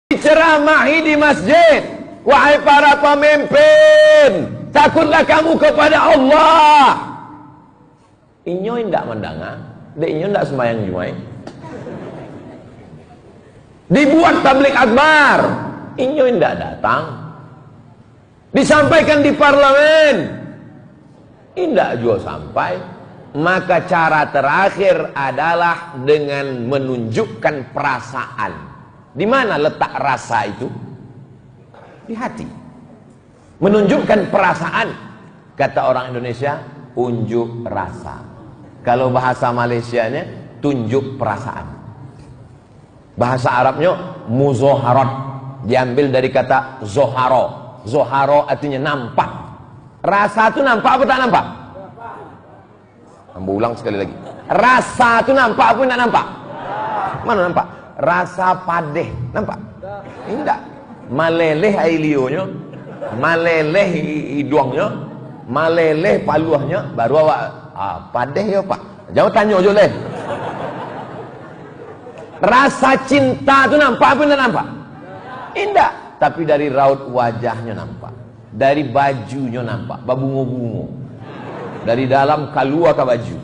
Ceramahi di masjid, wahai para pemimpin, takutlah kamu kepada Allah. Inyo indak mendengar, inyo indak sembahyang Jumat. Dibuat tablik akbar, inyo indak datang. Disampaikan di parlemen, indak juga sampai. Maka cara terakhir adalah dengan menunjukkan perasaan. Di mana letak rasa itu? Di hati. Menunjukkan perasaan. Kata orang Indonesia, unjuk rasa. Kalau bahasa Malaysianya, tunjuk perasaan. Bahasa Arabnya, muzoharat. Diambil dari kata zoharo. Zoharo artinya nampak. Rasa itu nampak apa tak nampak? Ambil ulang sekali lagi. Rasa itu nampak apa tidak nampak? Mana nampak? Rasa padeh, nampak? Tidak. Maleleh ailionya, maleleh hidungnya, maleleh paluahnya, baru awak padeh ya pak. Jangan tanya aja leh. Rasa cinta itu nampak apa tidak nampak? Tidak. Tapi dari raut wajahnya nampak, dari bajunya nampak, babungu-bungu, dari dalam keluar ke baju.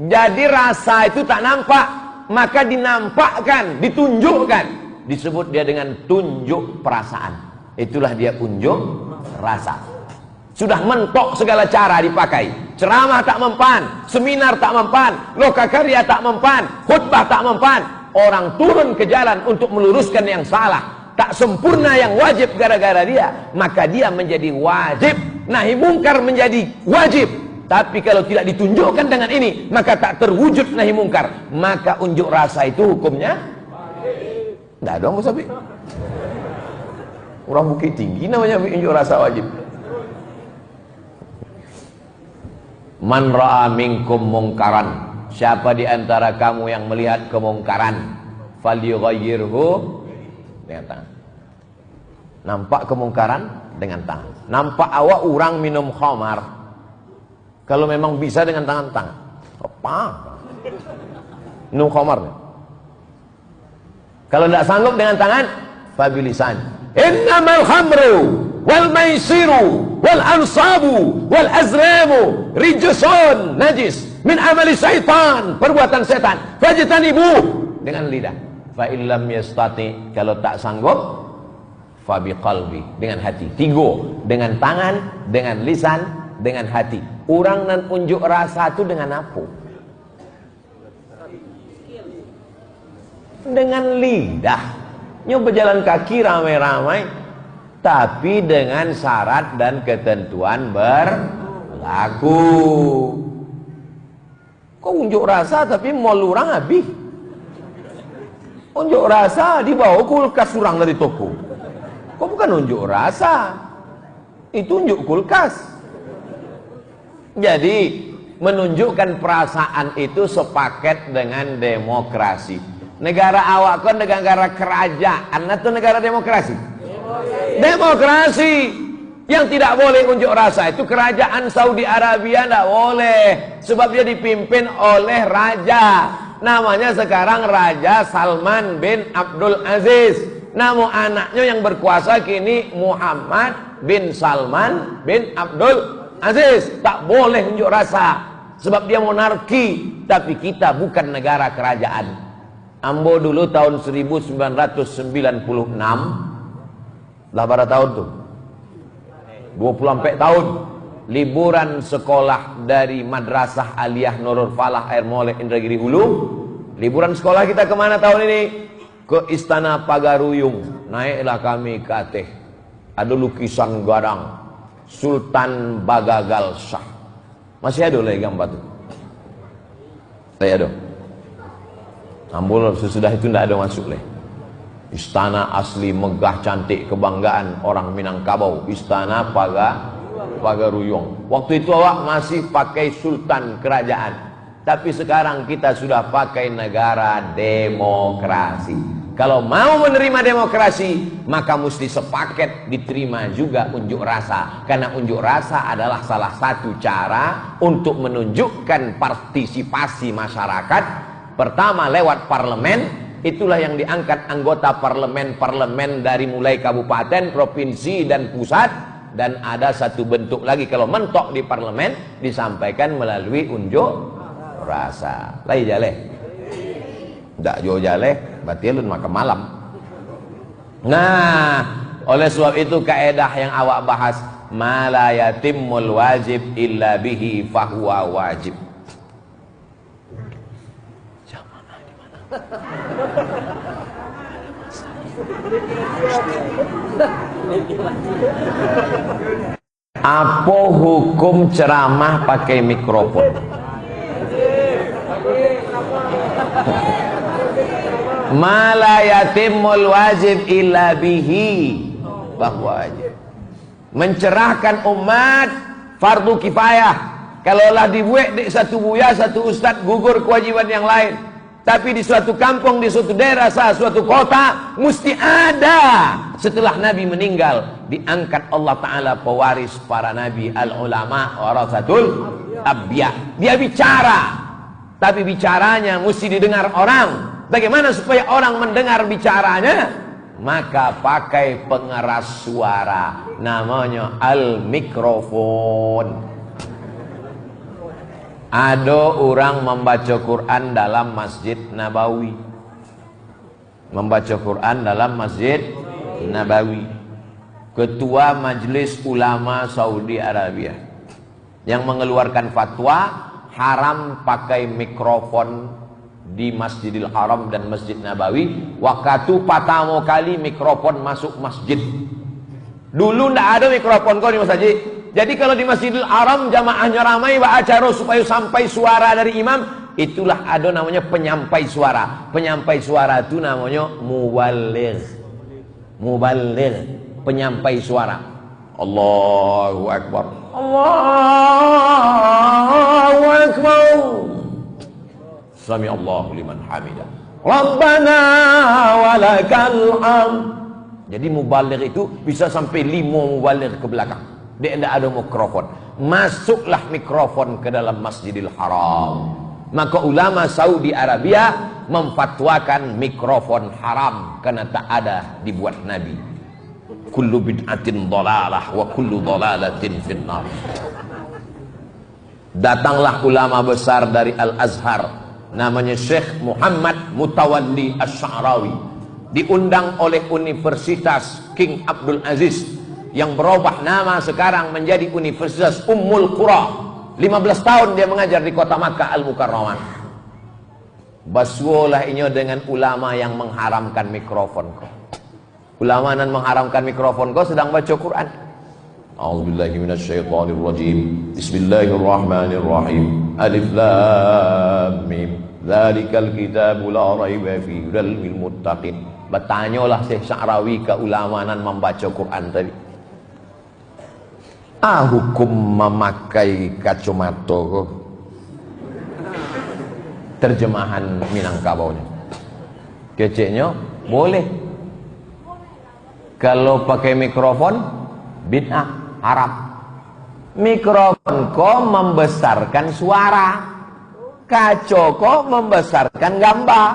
Jadi rasa itu tak nampak. Maka dinampakkan, ditunjukkan, disebut dia dengan tunjuk perasaan. Itulah dia unjuk rasa. Sudah mentok segala cara dipakai. Ceramah tak mempan, seminar tak mempan, lokakarya tak mempan, khutbah tak mempan. Orang turun ke jalan untuk meluruskan yang salah, tak sempurna yang wajib gara-gara dia, maka dia menjadi wajib. Nahi mungkar menjadi wajib. Tapi kalau tidak ditunjukkan dengan ini, maka tak terwujud nahi mungkar. Maka unjuk rasa itu hukumnya tidak dong Musabi. Orang Bukit Tinggi namanya unjuk rasa wajib. Man ra'a minkum mungkaran, siapa di antara kamu yang melihat kemungkaran, falyughayyirhu dengan tangan. Nampak kemungkaran dengan tangan. Nampak awak orang minum khamar, kalau memang bisa dengan tangan-tangan. Apa? Minum khamar. Kalau tidak sanggup dengan tangan, fabilisan. Innamal khamru wal maisiru wal ansabu wal azlamu rijsun najis min amali syaitan, perbuatan setan. Fajtanibu, dengan lidah. Fa illam yastati, kalau tak sanggup, fabiqalbi, dengan hati. Tiga, dengan tangan, dengan lisan, dengan hati. Orang nan unjuk rasa itu dengan apa? Dengan lidah. Nyoba berjalan kaki ramai-ramai, tapi dengan syarat dan ketentuan berlaku. Kok unjuk rasa tapi mau lurang habis? Unjuk rasa dibawa kulkas surang dari toko. Kok bukan unjuk rasa? Itu unjuk kulkas. Jadi menunjukkan perasaan itu sepaket dengan demokrasi. Negara awak kan negara kerajaan atau negara demokrasi? Demokrasi. Yang tidak boleh unjuk rasa itu kerajaan Saudi Arabia, tidak boleh. Sebab dia dipimpin oleh raja. Namanya sekarang Raja Salman bin Abdul Aziz. Namun anaknya yang berkuasa kini Muhammad bin Salman bin Abdul Aziz. Tak boleh unjuk rasa, sebab dia monarki. Tapi kita bukan negara kerajaan. Ambo dulu tahun 1996, lah berapa tahun tuh? 24 tahun. Liburan sekolah dari Madrasah Aliyah Nurul Falah Air Molek Indragiri Hulu. Liburan sekolah kita kemana tahun ini? Ke Istana Pagaruyung. Naiklah kami ke Aceh. Ada lukisan gadang Sultan Bagagal Shah. Masih ada lagi gambar itu? Saya ada. Ambul sesudah itu tidak ada masuk leh. Istana asli megah cantik, kebanggaan orang Minangkabau. Istana Pagaruyung. Waktu itu awak masih pakai sultan kerajaan. Tapi sekarang kita sudah pakai negara demokrasi. Kalau mau menerima demokrasi, maka mesti sepaket diterima juga unjuk rasa. Karena unjuk rasa adalah salah satu cara untuk menunjukkan partisipasi masyarakat. Pertama lewat parlemen, itulah yang diangkat anggota parlemen dari mulai kabupaten, provinsi dan pusat. Dan ada satu bentuk lagi kalau mentok di parlemen disampaikan melalui unjuk rasa. Lai jale. Ndak jo jale, berarti lu makan malam. Nah, oleh sebab itu kaedah yang awak bahas, ma la yatimmul wajib illa bihi fahuwa wajib. Jamaah di mana? Apa hukum ceramah pakai mikrofon? Ma la yatimmul wajib illa bihi bahwa wajib. Mencerahkan umat fardu kifayah. Kalaulah dibuat di satu buya, satu ustad, gugur kewajiban yang lain. Tapi di suatu kampung, di suatu daerah, suatu kota, mesti ada. Setelah Nabi meninggal, diangkat Allah Ta'ala pewaris para Nabi, al-ulama, warasatul abya. Dia bicara, tapi bicaranya mesti didengar orang. Bagaimana supaya orang mendengar bicaranya? Maka pakai pengeras suara, namanya al-mikrofon. Ada orang membaca Quran dalam Masjid Nabawi. Membaca Quran dalam Masjid Nabawi. Ketua Majelis Ulama Saudi Arabia yang mengeluarkan fatwa haram pakai mikrofon di Masjidil Haram dan Masjid Nabawi. Waktu pertama kali mikrofon masuk masjid. Dulu ndak ada mikrofon kau di masjid. Jadi kalau di Masjidil Haram jamaahnya ramai acara supaya sampai suara dari imam, itulah ada namanya penyampai suara. Penyampai suara itu namanya muballigh. Muballigh, penyampai suara. Allahu Akbar. Allahu Akbar. Sami Allahu liman hamidah. Rabbana walakal hamd. Jadi mubaligh itu bisa sampai 5 mubaligh ke belakang. Dia tidak ada mikrofon. Masuklah mikrofon ke dalam Masjidil Haram. Maka ulama Saudi Arabia memfatwakan mikrofon haram karena tak ada dibuat Nabi. Kullu bid'atin dhalalah wa kullu dhalalatin finnar. Datanglah ulama besar dari Al-Azhar, namanya Syekh Muhammad Mutawalli Asy-Sya'rawi, diundang oleh Universitas King Abdul Aziz yang berubah nama sekarang menjadi Universitas Ummul Qura. 15 tahun dia mengajar di kota Makkah Al-Mukarramah. Basuolah inyo dengan ulama yang mengharamkan mikrofon kau. Ulama yang mengharamkan mikrofon kau sedang baca Quran. A'udzubillahi minasyaitonirrajim. Bismillahirrahmanirrahim. Alif lam mim. Dzalikal kitabu la raiba fihi hudal lil muttaqin. Bertanyalah Syekh Sya'rawi ke ulama yang membaca Quran tadi. Hukum memakai kacamata kok. Terjemahan Minangkabaunya. Keceknya boleh. Kalau pakai mikrofon bid'ah, haram. Mikrofon kok membesarkan suara. Kaca kok membesarkan gambar.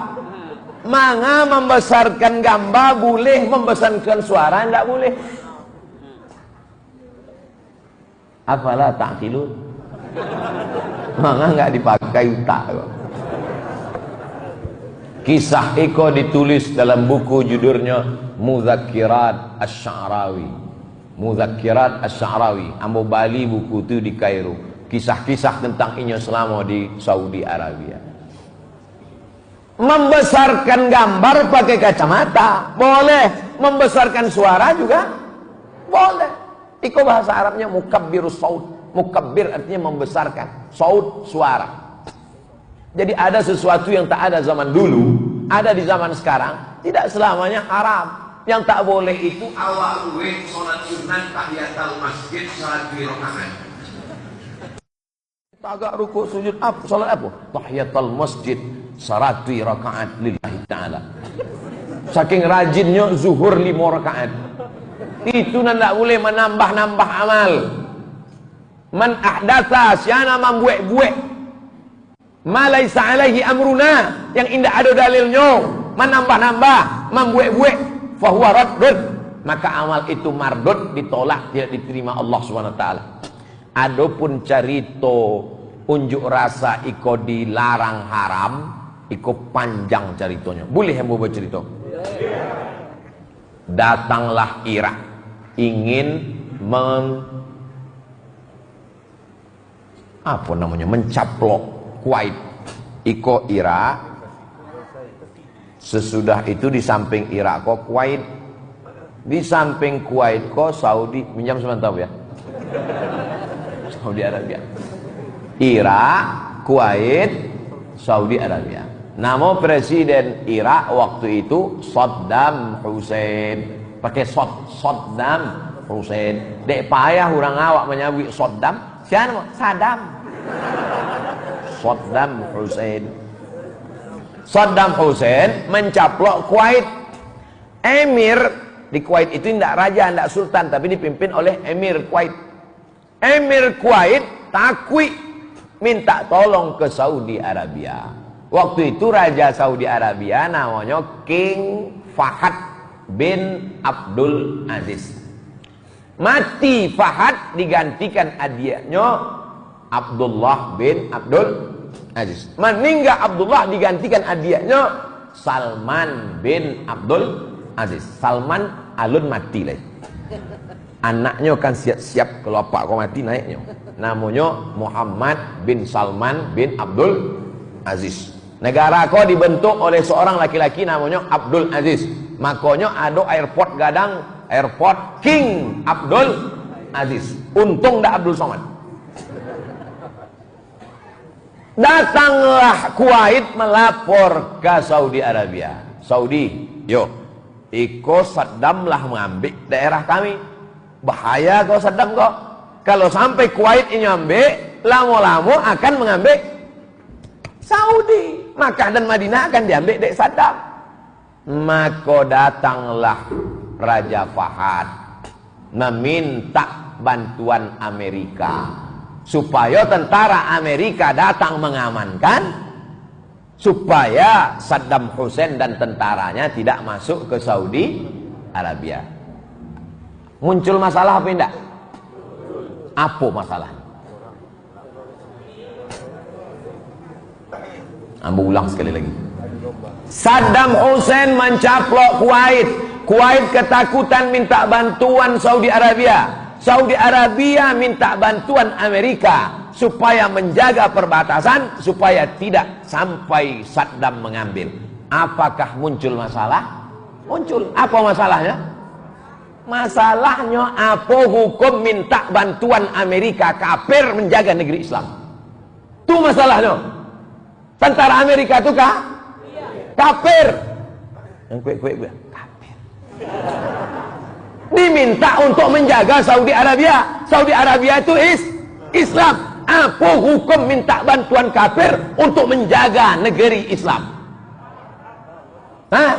Manga membesarkan gambar boleh, membesarkan suara tidak boleh. Apalah ta'qilun. Manga enggak dipakai utak kok. Kisah Eko ditulis dalam buku judulnya Mudzakirat Asy-Sya'rawi. Mudzakirat Asy-Sya'rawi. Ambo Bali buku itu di Kairo. Kisah-kisah tentang inyo selama di Saudi Arabia. Membesarkan gambar pakai kacamata boleh, membesarkan suara juga boleh. Iko bahasa Arabnya mukabbirus saut. Mukabbir artinya membesarkan, saut suara. Jadi ada sesuatu yang tak ada zaman dulu, ada di zaman sekarang, tidak selamanya haram. Yang tak boleh itu awal salat sunat tahiyatul masjid salat 2 rakaat. Agak ruku sujud apa? Salat apa? Tahiyatul masjid salat 2 rakaat lillahi ta'ala. Saking rajinnya zuhur 5 rakaat. Itu tidak boleh menambah-nambah amal. Man ahdatsa, siapa membuat-buat ma laisa alaihi amruna, yang indah ada dalilnya, menambah-nambah, membuek-buek, fahuwa raddun, maka amal itu mardud, ditolak, tidak diterima Allah SWT. Adapun carito unjuk rasa iko dilarang haram, iko panjang caritonya. Boleh yang bawa cerita? Datanglah Irak ingin mencaplok Kuwait. Iko Irak, sesudah itu di samping Irak kok Kuwait, di samping Kuwait kok Saudi. Minjam sebentar ya. Saudi Arabia, Irak, Kuwait, Saudi Arabia. Nama presiden Irak waktu itu Saddam Hussein. Pakai Saddam Hussein. Dek payah orang awak menyabui Saddam. Siapa? Saddam. Saddam Hussein. Saddam Hussein mencaplok Kuwait. Emir di Kuwait itu tidak raja, tidak sultan, tapi dipimpin oleh Emir Kuwait. Emir Kuwait takwi minta tolong ke Saudi Arabia. Waktu itu raja Saudi Arabia namanya King Fahad bin Abdul Aziz. Mati Fahad, digantikan adiknya Abdullah bin Abdul Aziz. Meninggal Abdullah, digantikan adiknya Salman bin Abdul Aziz. Salman alun mati lagi. Anaknya kan siap-siap kalau pak kau mati naiknya. Namanya Muhammad bin Salman bin Abdul Aziz. Negara kau dibentuk oleh seorang laki-laki namanya Abdul Aziz. Makanya ada airport gadang, airport King Abdul Aziz. Untung dah Abdul Somad. Datanglah Kuwait melapor ke Saudi Arabia. Saudi, yo, iko Saddam lah mengambil daerah kami. Bahaya kau Saddam kau. Kalau sampai Kuwait ini ambil, lama-lama akan mengambil Saudi. Makkah dan Madinah akan diambil dari Saddam. Maka datanglah Raja Fahad meminta bantuan Amerika supaya tentara Amerika datang mengamankan, supaya Saddam Hussein dan tentaranya tidak masuk ke Saudi Arabia. Muncul masalah apa tidak? Apa masalah? Ambo ulang sekali lagi. Saddam Hussein mencaplok Kuwait. Kuwait ketakutan minta bantuan Saudi Arabia. Saudi Arabia minta bantuan Amerika supaya menjaga perbatasan, supaya tidak sampai Saddam mengambil. Apakah muncul masalah? Muncul. Apa masalahnya? Masalahnya apa hukum minta bantuan Amerika kafir menjaga negeri Islam? Itu masalahnya. Tentara Amerika itu kafir. Yang kue-kue kafir. Diminta untuk menjaga Saudi Arabia. Saudi Arabia itu Islam. Apa hukum minta bantuan kafir untuk menjaga negeri Islam? Hah?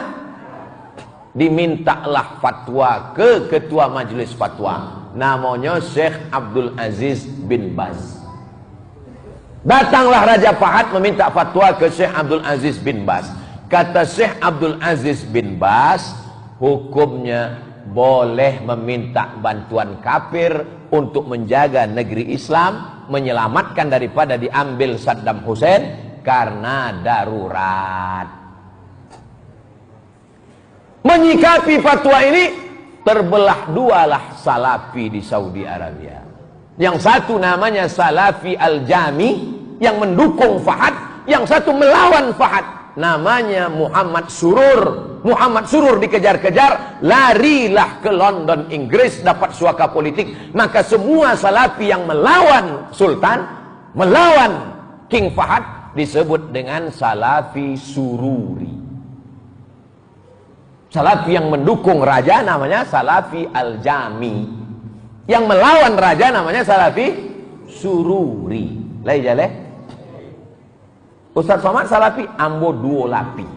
Dimintalah fatwa ke ketua majelis fatwa, namanya Syekh Abdul Aziz bin Baz. Datanglah Raja Fahad meminta fatwa ke Syekh Abdul Aziz bin Baz. Kata Syekh Abdul Aziz bin Baz, hukumnya boleh meminta bantuan kafir untuk menjaga negeri Islam, menyelamatkan daripada diambil Saddam Hussein karena darurat. Menyikapi fatwa ini, terbelah dualah Salafi di Saudi Arabia. Yang satu namanya Salafi Al-Jami yang mendukung Fahad, yang satu melawan Fahad, namanya Muhammad Surur. Muhammad Surur dikejar-kejar, larilah ke London, Inggris, dapat suaka politik. Maka semua Salafi yang melawan Sultan, melawan King Fahad, disebut dengan Salafi Sururi. Salafi yang mendukung raja namanya Salafi Al-Jami. Yang melawan raja namanya Salafi Sururi. Lai jale. Ustaz Somad Salafi, ambo duo lapi.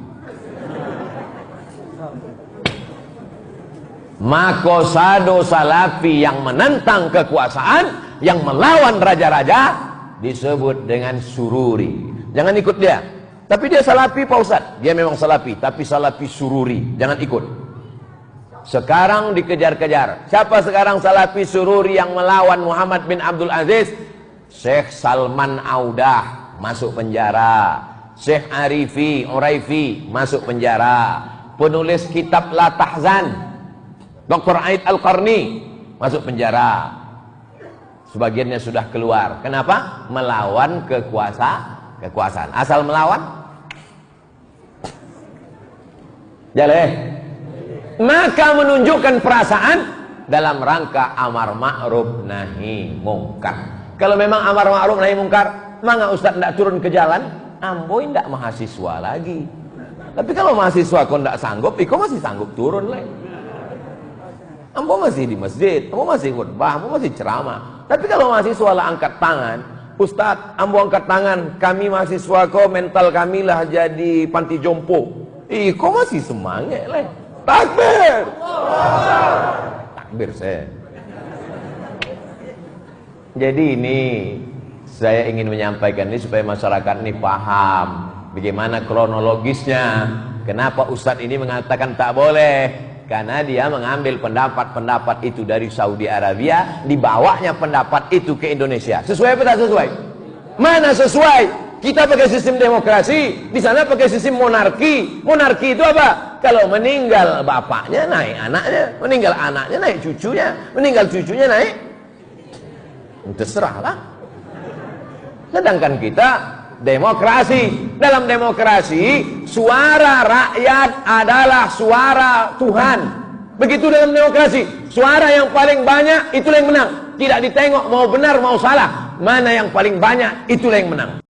Maka sado Salafi yang menentang kekuasaan, yang melawan raja-raja, disebut dengan Sururi. Jangan ikut dia. Tapi dia salafi Pak Ustadz. Dia memang salafi, tapi salafi sururi. Jangan ikut. Sekarang dikejar-kejar. Siapa sekarang salafi sururi yang melawan Muhammad bin Abdul Aziz? Syekh Salman Audah masuk penjara. Syekh Uraifi masuk penjara. Penulis kitab La Tahzan, Dr. Aid Al-Qarni masuk penjara. Sebagiannya sudah keluar. Kenapa? Melawan kekuasaan. Asal melawan jaleh. Maka menunjukkan perasaan dalam rangka amar ma'ruf nahi mungkar. Kalau memang amar ma'ruf nahi mungkar, maka Ustaz tidak turun ke jalan, amboi tidak mahasiswa lagi. Tapi kalau mahasiswa kau tidak sanggup, kau masih sanggup turun lagi. Ambo masih di masjid, ambo masih khutbah, ambo masih ceramah. Tapi kalau mahasiswa lah angkat tangan, Ustaz, ambo angkat tangan, kami mahasiswa kau, mental kami lah jadi panti jompo. Kau masih semangat lah. Takbir! Takbir saya. Jadi ini saya ingin menyampaikan ini supaya masyarakat ini paham bagaimana kronologisnya. Kenapa Ustadz ini mengatakan tak boleh? Karena dia mengambil pendapat-pendapat itu dari Saudi Arabia, dibawanya pendapat itu ke Indonesia. Sesuai apa tak sesuai? Mana sesuai? Kita pakai sistem demokrasi, di sana pakai sistem monarki. Monarki itu apa? Kalau meninggal bapaknya naik anaknya, meninggal anaknya naik cucunya, meninggal cucunya naik, terserahlah. Sedangkan kita demokrasi. Dalam demokrasi, suara rakyat adalah suara Tuhan. Begitu dalam demokrasi, suara yang paling banyak itulah yang menang. Tidak ditengok mau benar mau salah, mana yang paling banyak itulah yang menang.